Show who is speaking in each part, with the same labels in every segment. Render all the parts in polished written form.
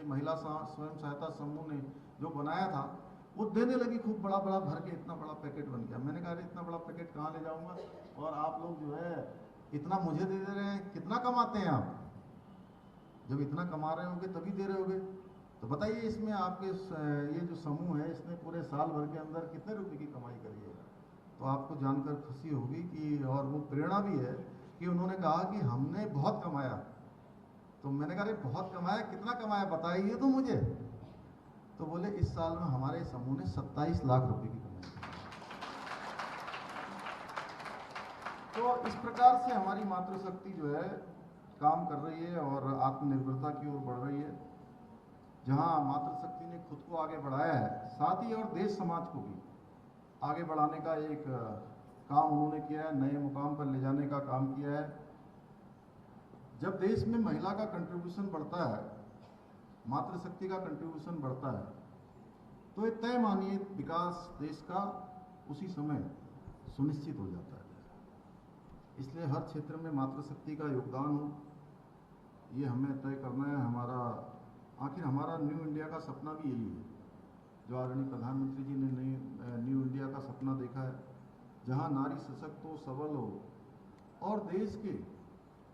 Speaker 1: महिला स्वयं सहायता समूह ने जो बनाया था वो देने लगी, खूब बड़ा बड़ा भर के, इतना बड़ा पैकेट बन गया। मैंने कहा अरे इतना बड़ा पैकेट कहाँ ले जाऊंगा, और आप लोग जो है इतना मुझे दे रहे हैं, कितना कमाते हैं आप? जब इतना कमा रहे होगे तभी दे रहे होगे। तो बताइए इसमें आपके ये जो समूह है इसने पूरे साल भर के अंदर कितने रुपए की कमाई करी है? तो आपको जानकर खुशी होगी कि, और वो प्रेरणा भी है कि उन्होंने कहा कि हमने बहुत कमाया। तो मैंने कहा अरे बहुत कमाया, कितना कमाया बताइए तो मुझे। तो बोले इस साल में हमारे समूह ने 27 लाख रुपए की कमाई की। तो इस प्रकार से हमारी मातृशक्ति जो है काम कर रही है और आत्मनिर्भरता की ओर बढ़ रही है। जहां मातृशक्ति ने खुद को आगे बढ़ाया है, साथ ही और देश समाज को भी आगे बढ़ाने का एक काम उन्होंने किया है, नए मुकाम पर ले जाने का काम किया है। जब देश में महिला का कंट्रीब्यूशन बढ़ता है, मातृशक्ति का कंट्रीब्यूशन बढ़ता है, तो एक तय मानिए विकास देश का उसी समय सुनिश्चित हो जाता है। इसलिए हर क्षेत्र में मातृशक्ति का योगदान हो, ये हमें तय करना है। आखिर हमारा न्यू इंडिया का सपना भी यही है, जो आदरणीय प्रधानमंत्री जी ने न्यू इंडिया का सपना देखा है, जहां नारी सशक्त हो, सबल हो और देश के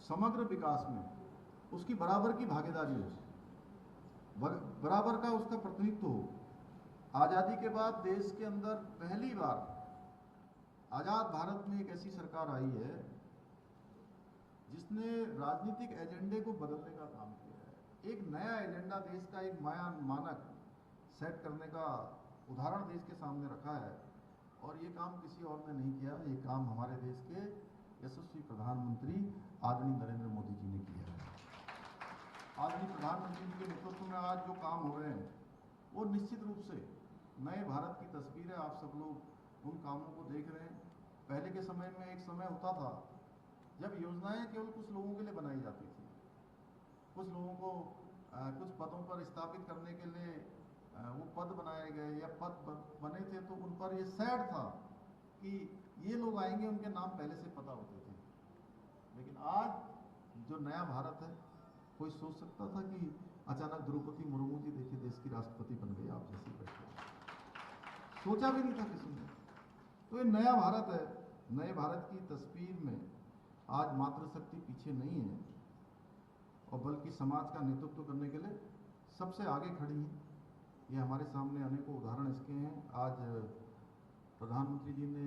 Speaker 1: समग्र विकास में उसकी बराबर की भागीदारी हो, बराबर का उसका प्रतिनिधित्व हो। आज़ादी के बाद देश के अंदर पहली बार आज़ाद भारत में एक ऐसी सरकार आई है जिसने राजनीतिक एजेंडे को बदलने का काम किया है। एक नया एजेंडा देश का, एक मानक सेट करने का उदाहरण देश के सामने रखा है। और ये काम किसी और ने नहीं किया, ये काम हमारे देश के यशस्वी प्रधानमंत्री आदरणीय नरेंद्र मोदी जी ने किया है। आदरणीय प्रधानमंत्री जी के नेतृत्व में आज जो काम हो रहे हैं वो निश्चित रूप से नए भारत की तस्वीर है। आप सब लोग उन कामों को देख रहे हैं। पहले के समय में एक समय होता था जब योजनाएं केवल कुछ लोगों के लिए बनाई जाती थी, कुछ लोगों को कुछ पदों पर स्थापित करने के लिए वो पद बनाए गए या पद बने थे, तो उन पर ये सैड था कि ये लोग आएंगे, उनके नाम पहले से पता होते थे। लेकिन आज जो नया भारत है, कोई सोच सकता था कि अचानक द्रौपदी मुर्मू जी देखिए देश की राष्ट्रपति बन गई, आप जैसी बैठे, सोचा भी नहीं था किसी ने। तो ये नया भारत है। नए भारत की तस्वीर में आज मातृशक्ति पीछे नहीं है, और बल्कि समाज का नेतृत्व करने के लिए सबसे आगे खड़ी है। ये हमारे सामने अनेकों उदाहरण इसके हैं। आज प्रधानमंत्री जी ने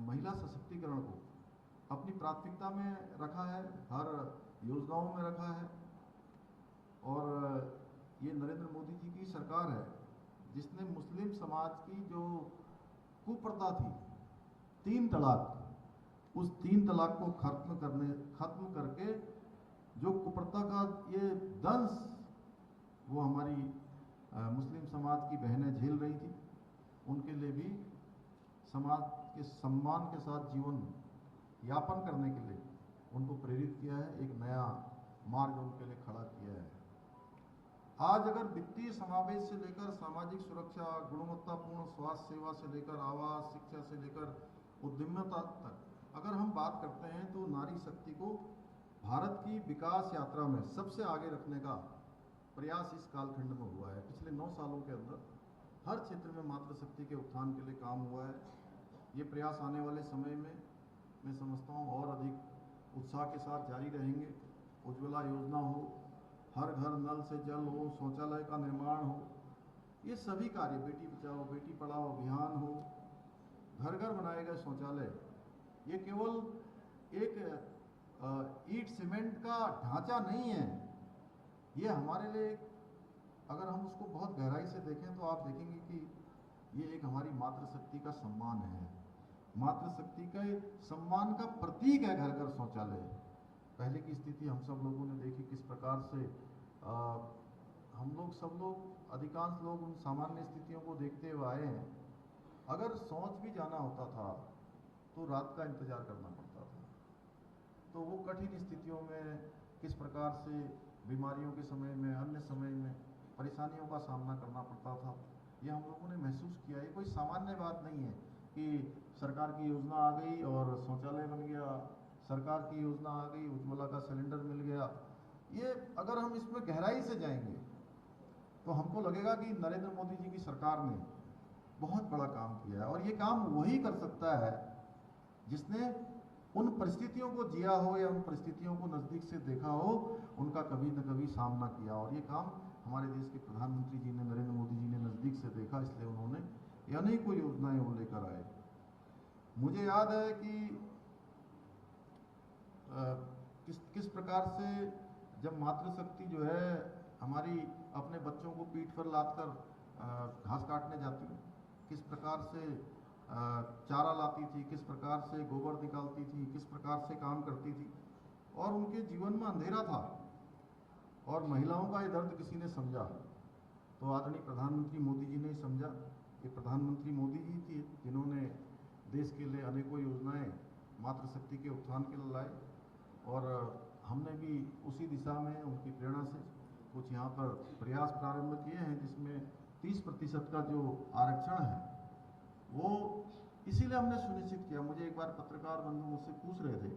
Speaker 1: महिला सशक्तिकरण को अपनी प्राथमिकता में रखा है, हर योजनाओं में रखा है। और ये नरेंद्र मोदी जी की सरकार है जिसने मुस्लिम समाज की जो कुप्रथा थी 3 तलाक, उस 3 तलाक को खत्म करके जो कुप्रथा का ये दंश वो हमारी मुस्लिम समाज की बहनें झेल रही थी, उनके लिए भी समाज के सम्मान के साथ जीवन यापन करने के लिए उनको प्रेरित किया है, एक नया मार्ग उनके लिए खड़ा किया है। आज अगर वित्तीय समावेश से लेकर सामाजिक सुरक्षा, गुणवत्तापूर्ण स्वास्थ्य सेवा से लेकर आवास, शिक्षा से लेकर उद्यमिता तक अगर हम बात करते हैं, तो नारी शक्ति को भारत की विकास यात्रा में सबसे आगे रखने का प्रयास इस कालखंड में हुआ है। पिछले 9 सालों के अंदर हर क्षेत्र में मातृशक्ति के उत्थान के लिए काम हुआ है। ये प्रयास आने वाले समय में मैं समझता हूँ और अधिक उत्साह के साथ जारी रहेंगे। उज्ज्वला योजना हो, हर घर नल से जल हो, शौचालय का निर्माण हो, ये सभी कार्य, बेटी बचाओ बेटी पढ़ाओ अभियान हो, घर घर बनाए गए शौचालय, ये केवल एक ईंट सीमेंट का ढांचा नहीं है। ये हमारे लिए, अगर हम उसको बहुत गहराई से देखें तो आप देखेंगे कि ये एक हमारी मातृशक्ति का सम्मान है, मातृशक्ति का सम्मान का प्रतीक है घर घर शौचालय। पहले की स्थिति हम सब लोगों ने देखी किस प्रकार से हम लोग सब लोग अधिकांश लोग उन सामान्य स्थितियों को देखते हुए आए हैं। अगर शौच भी जाना होता था तो रात का इंतजार करना पड़ता था, तो वो कठिन स्थितियों में किस प्रकार से बीमारियों के समय में, अन्य समय में परेशानियों का सामना करना पड़ता था, ये हम लोगों ने महसूस किया। ये कोई सामान्य बात नहीं है कि सरकार की योजना आ गई और शौचालय बन गया, सरकार की योजना आ गई, उज्ज्वला का सिलेंडर मिल गया, ये अगर हम इसमें गहराई से जाएंगे तो हमको लगेगा कि नरेंद्र मोदी जी की सरकार ने बहुत बड़ा काम किया है, और ये काम वही कर सकता है जिसने उन परिस्थितियों को जिया हो या उन परिस्थितियों को नज़दीक से देखा हो, उनका कभी न कभी सामना किया। और ये काम हमारे देश के प्रधानमंत्री जी ने, नरेंद्र मोदी जी ने नज़दीक से देखा, इसलिए उन्होंने अनेकों योजनाएं वो लेकर आए। मुझे याद है कि किस प्रकार से जब मातृशक्ति जो है हमारी अपने बच्चों को पीठ पर लादकर घास काटने जाती है, किस प्रकार से चारा लाती थी, किस प्रकार से गोबर निकालती थी, किस प्रकार से काम करती थी, और उनके जीवन में अंधेरा था और महिलाओं का ये दर्द किसी ने समझा तो आदरणीय प्रधानमंत्री मोदी जी ने समझा। कि प्रधानमंत्री मोदी जी थी जिन्होंने देश के लिए अनेकों योजनाएं मातृशक्ति के उत्थान के लिए लाई, और हमने भी उसी दिशा में उनकी प्रेरणा से कुछ यहाँ पर प्रयास प्रारंभ किए हैं, जिसमें 30% का जो आरक्षण है वो इसीलिए हमने सुनिश्चित किया। मुझे एक बार पत्रकार बंधु मुझसे पूछ रहे थे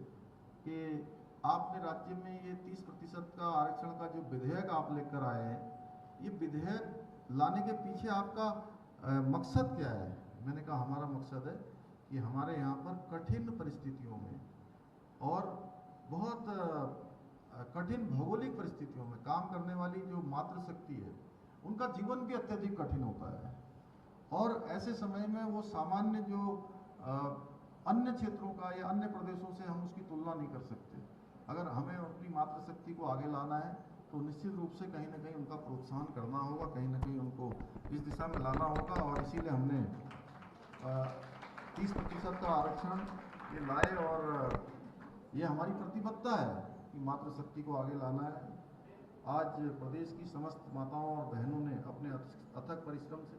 Speaker 1: कि आपने राज्य में ये 30% का आरक्षण का जो विधेयक आप लेकर आए हैं, ये विधेयक लाने के पीछे आपका मकसद क्या है? मैंने कहा हमारा मकसद है कि हमारे यहाँ पर कठिन परिस्थितियों में और बहुत कठिन भौगोलिक परिस्थितियों में काम करने वाली जो मातृशक्ति है, उनका जीवन भी अत्यधिक कठिन होता है, और ऐसे समय में वो सामान्य जो अन्य क्षेत्रों का या अन्य प्रदेशों से हम उसकी तुलना नहीं कर सकते। अगर हमें अपनी मातृशक्ति को आगे लाना है तो निश्चित रूप से कहीं ना कहीं उनका प्रोत्साहन करना होगा, कहीं ना कहीं उनको इस दिशा में लाना होगा, और इसीलिए हमने 30% का आरक्षण ये लाए, और ये हमारी प्रतिबद्धता है कि मातृशक्ति को आगे लाना है। आज प्रदेश की समस्त माताओं और बहनों ने अपने अथक परिश्रम से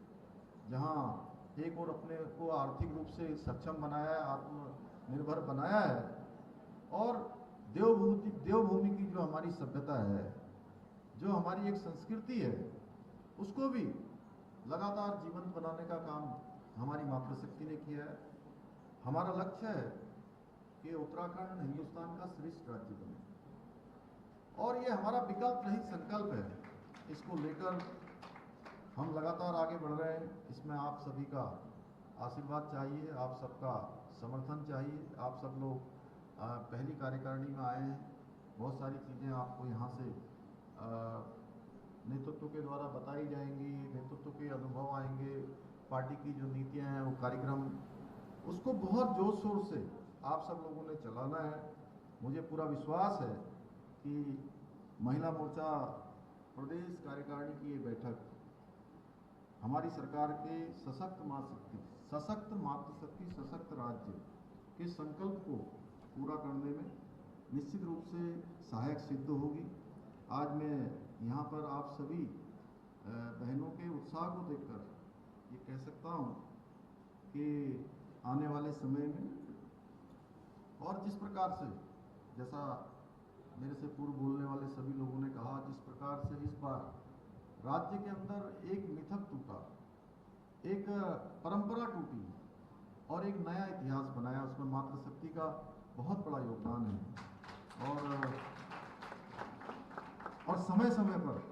Speaker 1: जहाँ एक और अपने को आर्थिक रूप से सक्षम बनाया है, आत्मनिर्भर बनाया है, और देवभूमि की जो हमारी सभ्यता है, जो हमारी एक संस्कृति है, उसको भी लगातार जीवंत बनाने का काम हमारी मातृशक्ति ने किया है। हमारा लक्ष्य है कि उत्तराखंड हिंदुस्तान का श्रेष्ठ राज्य बने, और ये हमारा विकल्प रहित संकल्प है। इसको लेकर हम लगातार आगे बढ़ रहे हैं। इसमें आप सभी का आशीर्वाद चाहिए, आप सबका समर्थन चाहिए। आप सब लोग पहली कार्यकारिणी में आए हैं, बहुत सारी चीज़ें आपको यहाँ से नेतृत्व के द्वारा बताई जाएंगी, नेतृत्व के अनुभव आएंगे, पार्टी की जो नीतियाँ हैं वो कार्यक्रम, उसको बहुत जोर शोर से आप सब लोगों ने चलाना है। मुझे पूरा विश्वास है कि महिला मोर्चा प्रदेश कार्यकारिणी की ये बैठक हमारी सरकार के सशक्त मातृशक्ति सशक्त राज्य के संकल्प को पूरा करने में निश्चित रूप से सहायक सिद्ध होगी। आज मैं यहाँ पर आप सभी बहनों के उत्साह को देखकर ये कह सकता हूँ कि आने वाले समय में, और जिस प्रकार से, जैसा मेरे से पूर्व बोलने वाले सभी लोगों ने कहा, जिस प्रकार से इस बार राज्य के अंदर एक मिथक टूटा, एक परंपरा टूटी और एक नया इतिहास बनाया, उसमें मातृशक्ति का बहुत बड़ा योगदान है। और समय समय पर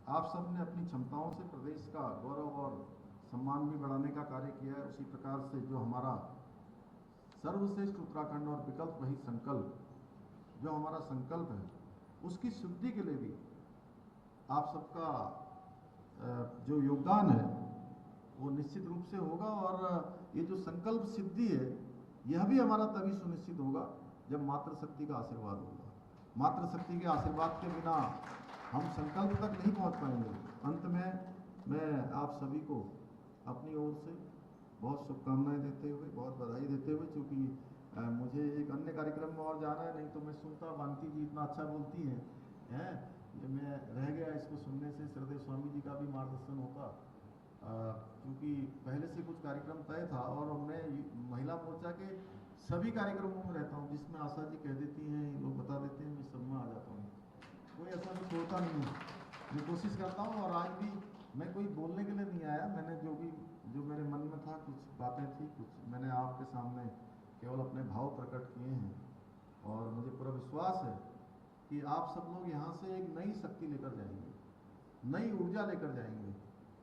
Speaker 1: आप सब ने अपनी क्षमताओं से प्रदेश का गौरव और सम्मान भी बढ़ाने का कार्य किया है। उसी प्रकार से जो हमारा सर्वश्रेष्ठ उत्तराखंड और विकल्प रहित संकल्प, जो हमारा संकल्प है, उसकी सिद्धि के लिए भी आप सबका जो योगदान है वो निश्चित रूप से होगा। और ये जो संकल्प सिद्धि है, यह भी हमारा तभी सुनिश्चित होगा जब मातृशक्ति का आशीर्वाद होगा। मातृशक्ति के आशीर्वाद के बिना हम संकल्प तक नहीं पहुंच पाएंगे। अंत में मैं आप सभी को अपनी ओर से बहुत शुभकामनाएं देते हुए, बहुत बधाई देते हुए, क्योंकि मुझे एक अन्य कार्यक्रम में और जाना है, नहीं तो मैं सुनता, बांकी जी इतना अच्छा बोलती हैं, ये मैं रह गया इसको सुनने से। श्रद्धेय स्वामी जी का भी मार्गदर्शन होता, क्योंकि पहले से कुछ कार्यक्रम तय था, और मैं महिला मोर्चा के सभी कार्यक्रमों में रहता हूँ, जिसमें आशा जी कह देती हैं, लोग बता देते हैं, मैं सब में आ जाता हूँ, कोई ऐसा कुछ होता नहीं है। मैं कोशिश करता हूँ, और आज भी मैं कोई बोलने के लिए नहीं आया, मैंने जो मेरे मन में था, कुछ बातें थी, कुछ मैंने आपके सामने केवल अपने भाव प्रकट किए हैं। और मुझे पूरा विश्वास है कि आप सब लोग यहाँ से एक नई शक्ति लेकर जाएंगे, नई ऊर्जा लेकर जाएंगे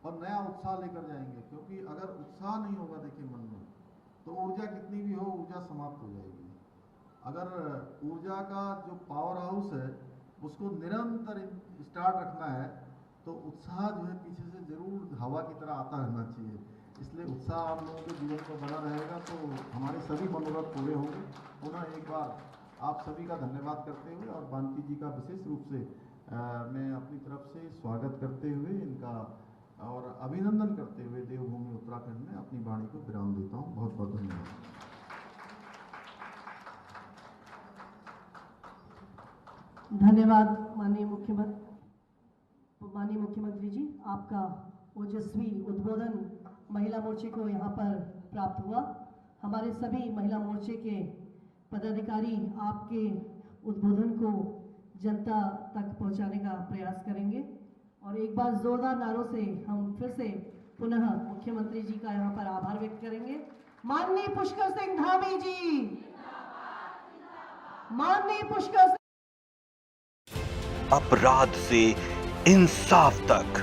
Speaker 1: और नया उत्साह लेकर जाएंगे। क्योंकि अगर उत्साह नहीं होगा देखिए मन में, तो ऊर्जा कितनी भी हो, ऊर्जा समाप्त हो जाएगी। अगर ऊर्जा का जो पावर हाउस है उसको निरंतर स्टार्ट रखना है, तो उत्साह जो है पीछे से जरूर हवा की तरह आता रहना चाहिए। इसलिए उत्साह आप लोगों के जीवन में बना रहेगा तो हमारे सभी मनोरथ पूरे होंगे। पुनः एक बार आप सभी का धन्यवाद करते हुए और बानकी जी का विशेष रूप से मैं अपनी तरफ से स्वागत करते हुए इनका और अभिनंदन करते हुए देवभूमि उत्तराखंड में अपनी वाणी को विराम देता हूँ। बहुत बहुत धन्यवाद।
Speaker 2: धन्यवाद माननीय मुख्यमंत्री जी, आपका ओजस्वी उद्बोधन महिला मोर्चे को यहाँ पर प्राप्त हुआ। हमारे सभी महिला मोर्चे के पदाधिकारी आपके उद्बोधन को जनता तक पहुँचाने का प्रयास करेंगे और एक बार जोरदार नारों से हम फिर से पुनः मुख्यमंत्री जी का यहाँ पर आभार व्यक्त करेंगे। माननीय पुष्कर सिंह धामी जी, माननीय पुष्कर
Speaker 3: अपराध से इंसाफ तक,